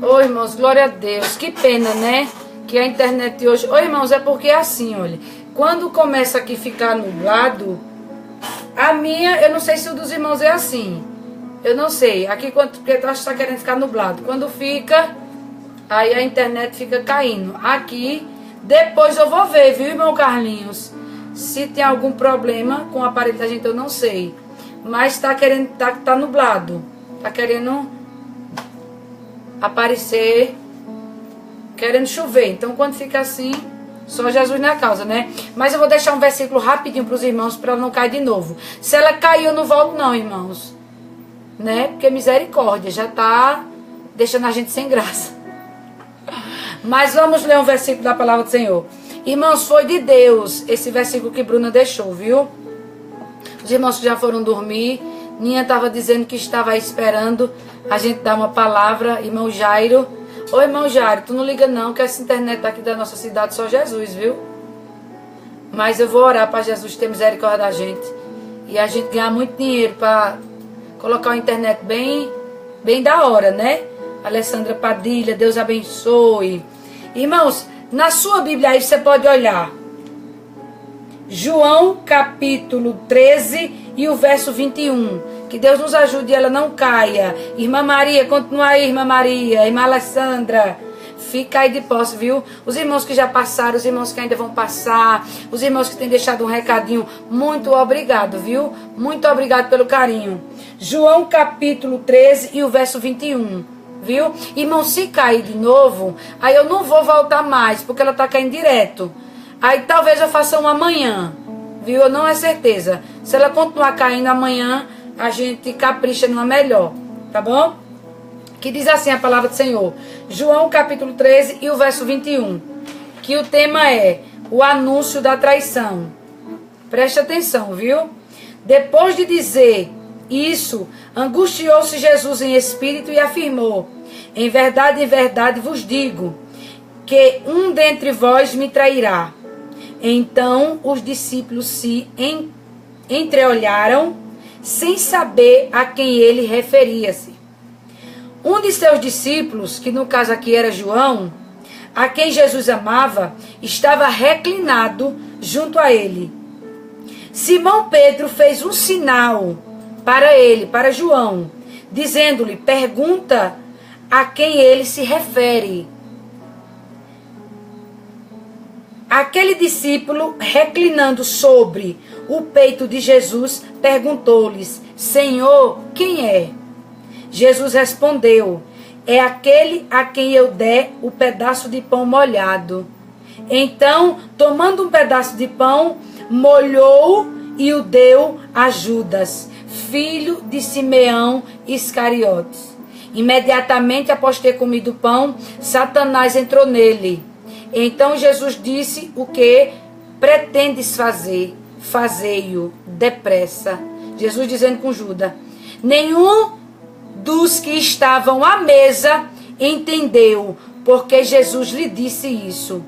Ô, irmãos, glória a Deus. Que pena, né? Que a internet hoje... Ô, irmãos, é porque é assim, olha. Quando começa aqui a ficar nublado, a minha, eu não sei se o dos irmãos é assim. Eu não sei. Aqui, porque eu acho que tá querendo ficar nublado. Quando fica, aí a internet fica caindo. Aqui, depois eu vou ver, viu, irmão Carlinhos? Se tem algum problema com o aparelho da gente, eu não sei. Mas tá querendo, tá nublado. Tá querendo aparecer, querendo chover. Então, quando fica assim, só Jesus na causa, né? Mas eu vou deixar um versículo rapidinho para os irmãos, para ela não cair de novo. Se ela cair, eu não volto não, irmãos. Né? Porque misericórdia, já tá deixando a gente sem graça. Mas vamos ler um versículo da palavra do Senhor. Irmãos, foi de Deus esse versículo que Bruna deixou, viu? Os irmãos que já foram dormir, Ninha estava dizendo que estava esperando a gente dar uma palavra. Irmão Jairo, ô irmão Jairo, tu não liga não, que essa internet aqui da nossa cidade só Jesus, viu? Mas eu vou orar para Jesus ter misericórdia da gente e a gente ganhar muito dinheiro para colocar a internet bem da hora, né? Alessandra Padilha, Deus abençoe. Irmãos, na sua Bíblia aí você pode olhar João capítulo 13 e o verso 21. Que Deus nos ajude e ela não caia. Irmã Maria, continua aí, irmã Maria. Irmã Alessandra, fica aí de posse, viu? Os irmãos que já passaram, os irmãos que ainda vão passar, os irmãos que têm deixado um recadinho, muito obrigado, viu? Muito obrigado pelo carinho. João capítulo 13 e o verso 21. Viu? Irmão, se cair de novo, aí eu não vou voltar mais, porque ela tá caindo direto. Aí talvez eu faça uma amanhã, viu? Não é certeza. Se ela continuar caindo amanhã, a gente capricha numa melhor, tá bom? Que diz assim a palavra do Senhor. João capítulo 13 e o verso 21. Que o tema é o anúncio da traição. Preste atenção, viu? Depois de dizer isso, angustiou-se Jesus em espírito e afirmou: em verdade vos digo, que um dentre vós me trairá. Então os discípulos se entreolharam, sem saber a quem ele referia-se. Um de seus discípulos, que no caso aqui era João, a quem Jesus amava, estava reclinado junto a ele. Simão Pedro fez um sinal para ele, para João, dizendo-lhe: pergunta a quem ele se refere. Aquele discípulo, reclinando sobre o peito de Jesus, perguntou-lhes: Senhor, quem é? Jesus respondeu: é aquele a quem eu der o pedaço de pão molhado. Então, tomando um pedaço de pão, molhou e o deu a Judas, filho de Simeão Iscariotes. Imediatamente após ter comido o pão, Satanás entrou nele. Então Jesus disse: o que pretendes fazer? Fazei-o depressa. Jesus dizendo com Judas. Nenhum dos que estavam à mesa entendeu porque Jesus lhe disse isso.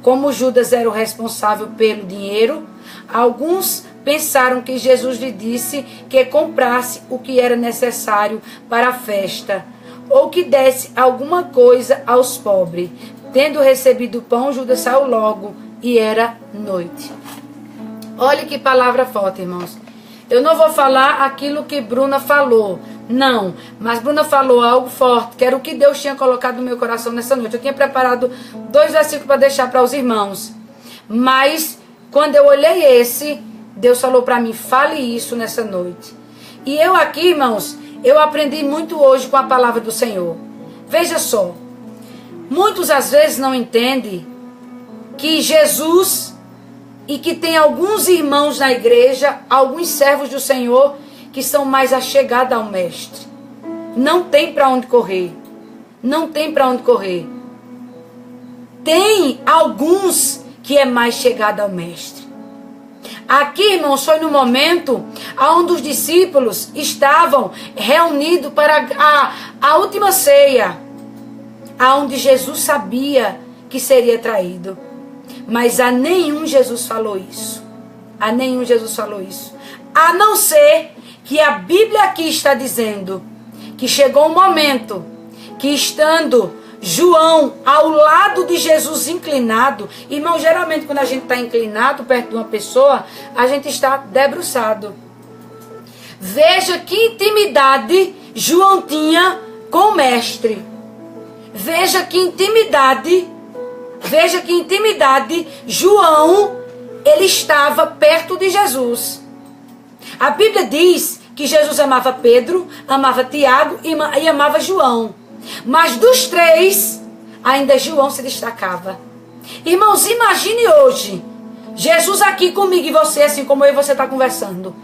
Como Judas era o responsável pelo dinheiro, alguns pensaram que Jesus lhe disse que comprasse o que era necessário para a festa, ou que desse alguma coisa aos pobres. Tendo recebido o pão, Judas saiu logo, e era noite. Olha que palavra forte, irmãos. Eu não vou falar aquilo que Bruna falou, não. Mas Bruna falou algo forte, que era o que Deus tinha colocado no meu coração nessa noite. Eu tinha preparado 2 versículos para deixar para os irmãos. Mas, quando eu olhei esse, Deus falou para mim: fale isso nessa noite. E eu aqui, irmãos, eu aprendi muito hoje com a palavra do Senhor. Veja só. Muitos às vezes não entendem que Jesus, e que tem alguns irmãos na igreja, alguns servos do Senhor, que são mais achegados ao mestre. Não tem para onde correr. Não tem para onde correr. Tem alguns que é mais chegado ao mestre. Aqui, irmãos, foi no momento onde os discípulos estavam reunidos para a última ceia, aonde Jesus sabia que seria traído. Mas a nenhum Jesus falou isso. A nenhum Jesus falou isso. A não ser que a Bíblia aqui está dizendo que chegou um momento que estando João ao lado de Jesus inclinado, irmão, geralmente quando a gente está inclinado perto de uma pessoa, a gente está debruçado. Veja que intimidade João tinha com o mestre. Veja que intimidade João, ele estava perto de Jesus. A Bíblia diz que Jesus amava Pedro, amava Tiago e amava João. Mas dos três, ainda João se destacava. Irmãos, imagine hoje, Jesus aqui comigo e você, assim como eu e você está conversando.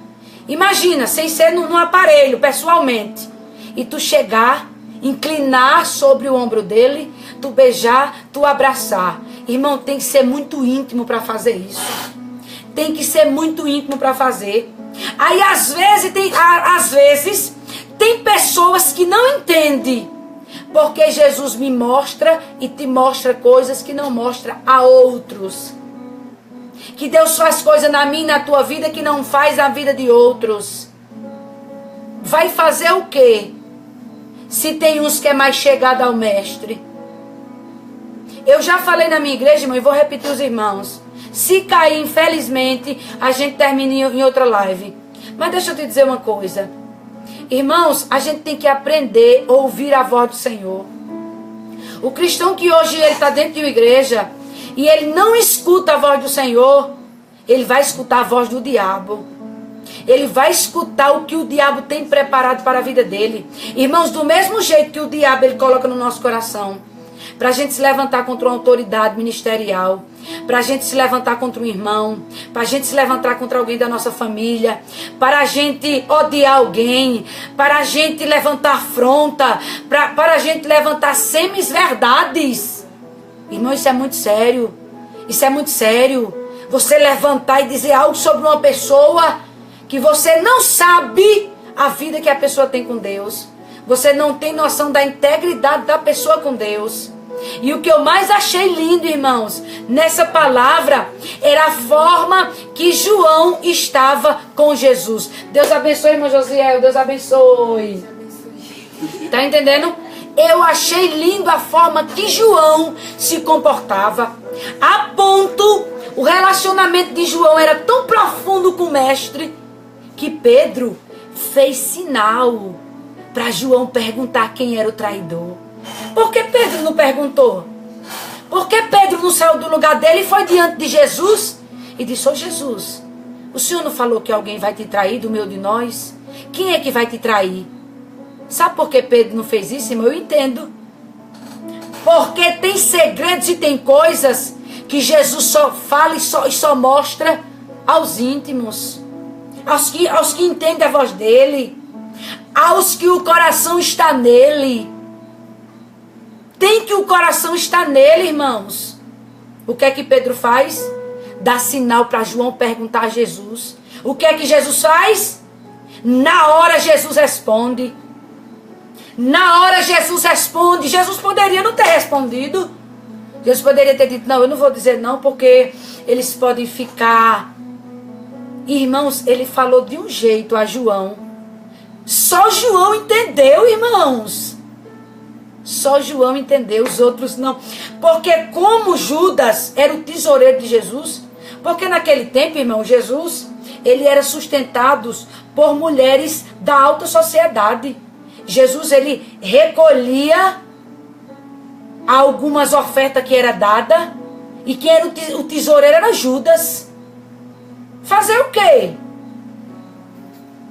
Imagina, sem ser num aparelho, pessoalmente. E tu chegar, inclinar sobre o ombro dele, tu beijar, tu abraçar. Irmão, tem que ser muito íntimo para fazer isso. Tem que ser muito íntimo para fazer. Aí às vezes tem pessoas que não entendem. Porque Jesus me mostra e te mostra coisas que não mostra a outros. Que Deus faz coisa na minha e na tua vida que não faz na vida de outros. Vai fazer o quê? Se tem uns que é mais chegado ao mestre. Eu já falei na minha igreja, irmão, e vou repetir os irmãos. Se cair, infelizmente, a gente termina em outra live. Mas deixa eu te dizer uma coisa. Irmãos, a gente tem que aprender a ouvir a voz do Senhor. O cristão que hoje ele está dentro de uma igreja e ele não escuta a voz do Senhor, ele vai escutar a voz do diabo. Ele vai escutar o que o diabo tem preparado para a vida dele. Irmãos, do mesmo jeito que o diabo ele coloca no nosso coração, para a gente se levantar contra uma autoridade ministerial, para a gente se levantar contra um irmão, para a gente se levantar contra alguém da nossa família, para a gente odiar alguém, para a gente levantar afronta, para a gente levantar semis-verdades. Irmão, isso é muito sério. Isso é muito sério. Você levantar e dizer algo sobre uma pessoa que você não sabe a vida que a pessoa tem com Deus. Você não tem noção da integridade da pessoa com Deus. E o que eu mais achei lindo, irmãos, nessa palavra, era a forma que João estava com Jesus. Deus abençoe, irmão Josiel, Deus abençoe. Tá entendendo? Eu achei lindo a forma que João se comportava. A ponto, o relacionamento de João era tão profundo com o mestre, que Pedro fez sinal para João perguntar quem era o traidor. Por que Pedro não perguntou? Por que Pedro não saiu do lugar dele e foi diante de Jesus e disse: ô Jesus, o Senhor não falou que alguém vai te trair do meio de nós? Quem é que vai te trair? Sabe por que Pedro não fez isso, irmão? Eu entendo. Porque tem segredos e tem coisas que Jesus só fala e só mostra aos íntimos, aos que entendem a voz dele, aos que o coração está nele. Tem que o coração estar nele, irmãos. O que é que Pedro faz? Dá sinal para João perguntar a Jesus. O que é que Jesus faz? Na hora Jesus responde. Na hora Jesus responde. Jesus poderia não ter respondido. Jesus poderia ter dito: não, eu não vou dizer não, porque eles podem ficar. Irmãos, ele falou de um jeito a João. Só João entendeu, irmãos. Só João entendeu, os outros não. Porque como Judas era o tesoureiro de Jesus, porque naquele tempo, irmão, Jesus, ele era sustentado por mulheres da alta sociedade. Jesus, ele recolhia algumas ofertas que era dada, e quem era o tesoureiro era Judas. Fazer o quê?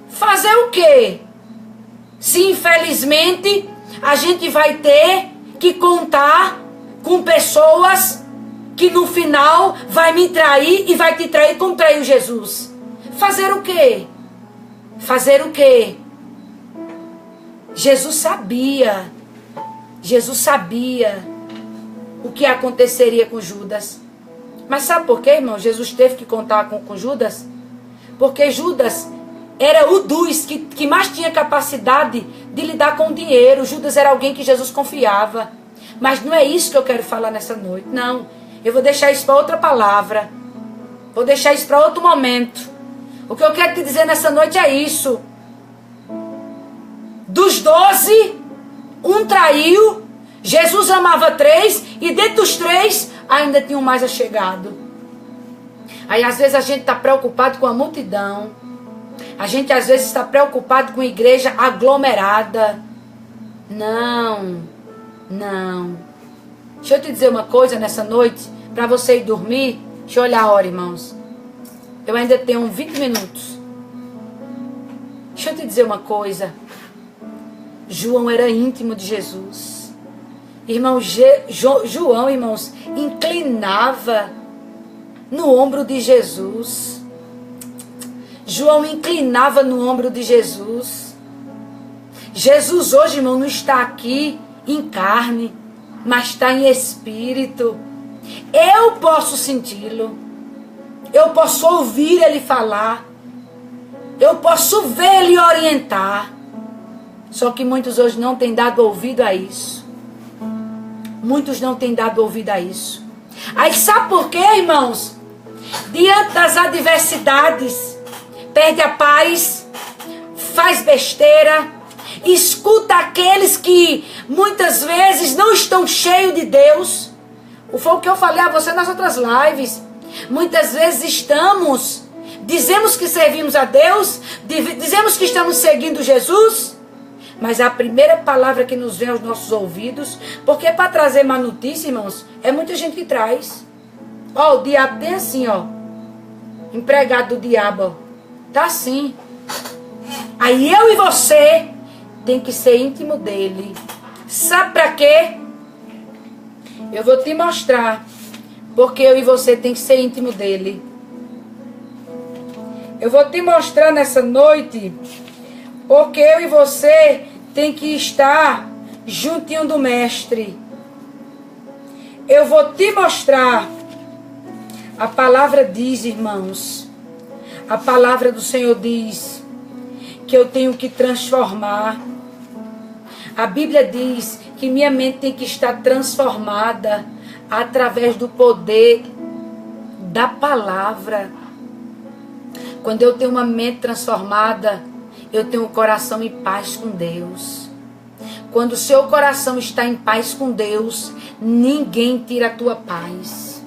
Fazer o quê? Se infelizmente a gente vai ter que contar com pessoas que no final vai me trair e vai te trair como traiu Jesus. Fazer o quê? Fazer o quê? Jesus sabia o que aconteceria com Judas. Mas sabe por quê, irmão? Jesus teve que contar com Judas? Porque Judas era o dos que mais tinha capacidade de lidar com o dinheiro. Judas era alguém que Jesus confiava. Mas não é isso que eu quero falar nessa noite. Não. Eu vou deixar isso para outra palavra. Vou deixar isso para outro momento. O que eu quero te dizer nessa noite é isso. Dos 12, um traiu Jesus amava 3 e dentro dos 3 ainda tinha um mais achegado. Aí às vezes a gente está preocupado com a multidão. A gente às vezes está preocupado com a igreja aglomerada. Não. Deixa eu te dizer uma coisa nessa noite, para você ir dormir. Deixa eu olhar a hora, irmãos. Eu ainda tenho 20 minutos. Deixa eu te dizer uma coisa. João era íntimo de Jesus. Irmão, João, irmãos, inclinava no ombro de Jesus. João inclinava no ombro de Jesus. Jesus hoje, irmão, não está aqui em carne, mas está em espírito. Eu posso senti-lo. Eu posso ouvir ele falar. Eu posso ver ele orientar. Só que muitos hoje não têm dado ouvido a isso. Muitos não têm dado ouvido a isso. Aí sabe por quê, irmãos? Diante das adversidades, perde a paz, faz besteira, escuta aqueles que muitas vezes não estão cheios de Deus. Foi o que eu falei a você nas outras lives. Muitas vezes dizemos que servimos a Deus, dizemos que estamos seguindo Jesus, mas a primeira palavra que nos vem aos nossos ouvidos, porque para trazer má notícia, irmãos, é muita gente que traz. Ó, o diabo tem assim, ó, empregado do diabo, ó, tá assim. Aí eu e você tem que ser íntimo dele. Sabe para quê? Eu vou te mostrar. Porque eu e você tem que ser íntimo dele. Eu vou te mostrar nessa noite. Porque eu e você tem que estar juntinho do mestre. Eu vou te mostrar. A palavra diz, irmãos. A palavra do Senhor diz que eu tenho que transformar. A Bíblia diz que minha mente tem que estar transformada através do poder da palavra. Quando eu tenho uma mente transformada, eu tenho um coração em paz com Deus. Quando o seu coração está em paz com Deus, ninguém tira a tua paz.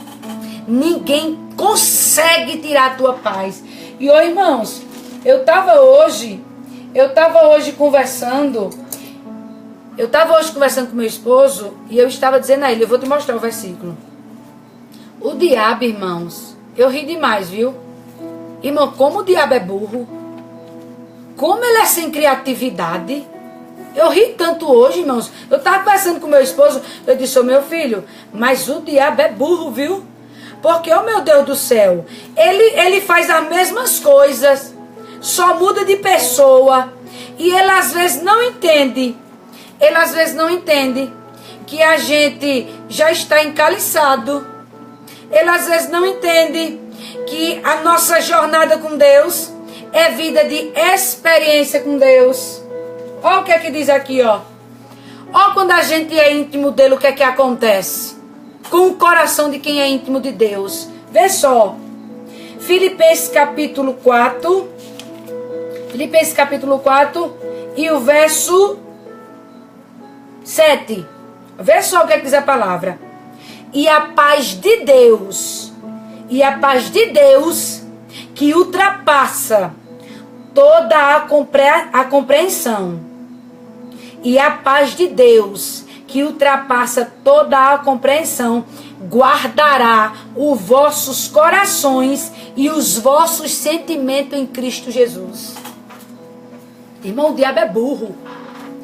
Ninguém consegue tirar a tua paz. E ô irmãos, eu estava hoje conversando com meu esposo e eu estava dizendo a ele, eu vou te mostrar o versículo. O diabo, irmãos, eu ri demais, viu? Irmão, como o diabo é burro, como ele é sem criatividade. Eu ri tanto hoje, irmãos. Eu estava conversando com meu esposo, eu disse, ô meu filho, mas o diabo é burro, viu? Porque, ô meu Deus do céu, ele faz as mesmas coisas, só muda de pessoa, e ele às vezes não entende. Ele às vezes não entende que a gente já está encaliçado. Ele às vezes não entende que a nossa jornada com Deus é vida de experiência com Deus. Olha o que é que diz aqui, ó. Olha quando a gente é íntimo dele, o que é que acontece? Com o coração de quem é íntimo de Deus. Vê só. Filipenses capítulo 4. Filipenses capítulo 4 e o verso 7. Vê só o que é que diz a palavra. E a paz de Deus, que ultrapassa toda a compreensão, e a paz de Deus, que ultrapassa toda a compreensão, guardará os vossos corações e os vossos sentimentos em Cristo Jesus. Irmão, o diabo é burro.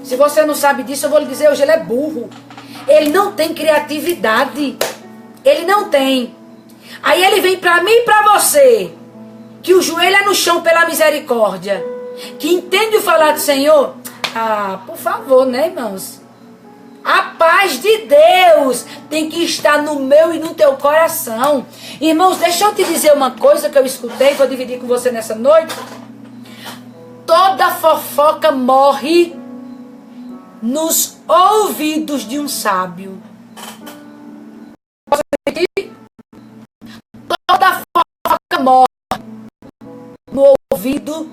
Se você não sabe disso, eu vou lhe dizer hoje, ele é burro. Ele não tem criatividade. Ele não tem. Aí ele vem para mim e para você, que o joelho é no chão pela misericórdia, que entende o falar do Senhor. Ah, por favor, né, irmãos? A paz de Deus tem que estar no meu e no teu coração. Irmãos, deixa eu te dizer uma coisa que eu escutei, vou dividir com você nessa noite. Toda fofoca morre nos ouvidos de um sábio. Toda fofoca morre no ouvido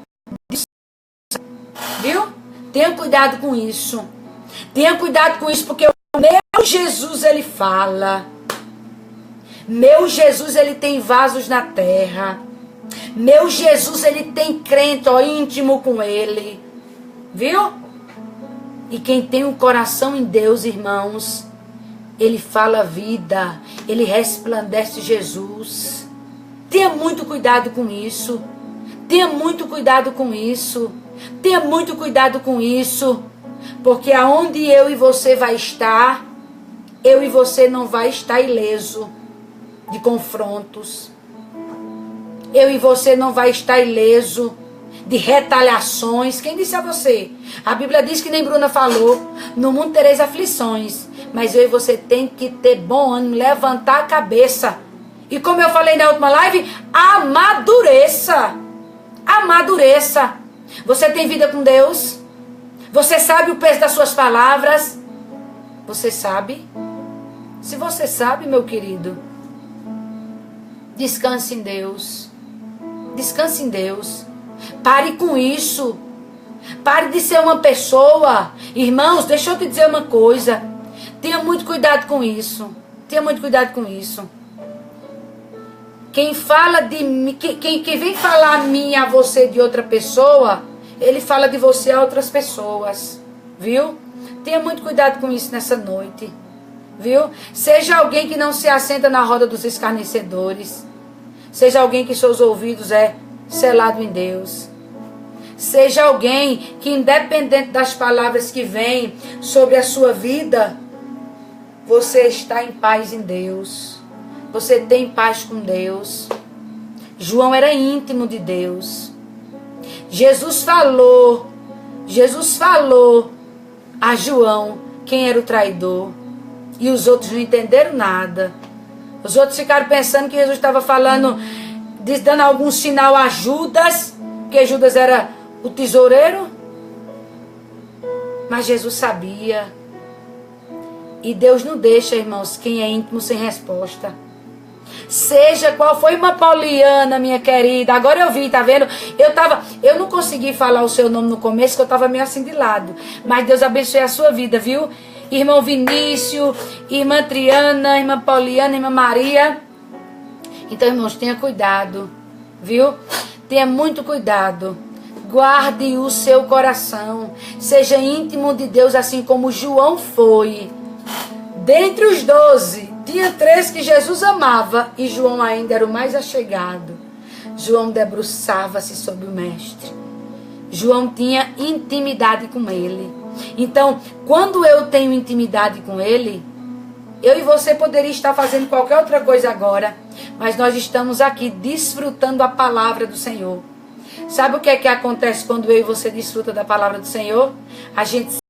de um sábio. Viu? Tenha cuidado com isso. Tenha cuidado com isso, porque o meu Jesus, ele fala. Meu Jesus, ele tem vasos na terra. Meu Jesus, ele tem crente, ó, íntimo com ele. Viu? E quem tem um coração em Deus, irmãos, ele fala vida, ele resplandece Jesus. Tenha muito cuidado com isso. Tenha muito cuidado com isso. Tenha muito cuidado com isso. Porque aonde eu e você vai estar, eu e você não vai estar ileso de confrontos. Eu e você não vai estar ileso de retaliações. Quem disse a você? A Bíblia diz que nem Bruna falou, no mundo tereis aflições, mas eu e você tem que ter bom ânimo, levantar a cabeça. E como eu falei na última live, amadureça. Amadureça. Você tem vida com Deus? Você sabe o peso das suas palavras? Você sabe? Se você sabe, meu querido, descanse em Deus. Descanse em Deus. Pare com isso. Pare de ser uma pessoa. Irmãos, deixa eu te dizer uma coisa. Tenha muito cuidado com isso. Tenha muito cuidado com isso. Quem fala de mim, quem vem falar a mim e a você de outra pessoa, ele fala de você a outras pessoas. Viu? Tenha muito cuidado com isso nessa noite. Viu? Seja alguém que não se assenta na roda dos escarnecedores. Seja alguém que seus ouvidos é selado em Deus. Seja alguém que, independente das palavras que vêm sobre a sua vida, você está em paz em Deus. Você tem paz com Deus. João era íntimo de Deus. Jesus falou a João quem era o traidor. E os outros não entenderam nada. Os outros ficaram pensando que Jesus estava falando, dando algum sinal a Judas, que Judas era o tesoureiro. Mas Jesus sabia. E Deus não deixa, irmãos, quem é íntimo sem resposta. Seja qual foi, uma Pauliana, minha querida. Agora eu vi, tá vendo? Eu não consegui falar o seu nome no começo, que eu estava meio assim de lado. Mas Deus abençoe a sua vida, viu? Irmão Vinícius, irmã Triana, irmã Pauliana, irmã Maria. Então, irmãos, tenha cuidado, viu? Tenha muito cuidado. Guarde o seu coração. Seja íntimo de Deus, assim como João foi. Dentre os 12, tinha 3 que Jesus amava e João ainda era o mais achegado. João debruçava-se sobre o Mestre. João tinha intimidade com ele. Então, quando eu tenho intimidade com ele, eu e você poderia estar fazendo qualquer outra coisa agora, mas nós estamos aqui desfrutando a palavra do Senhor. Sabe o que é que acontece quando eu e você desfruta da palavra do Senhor? A gente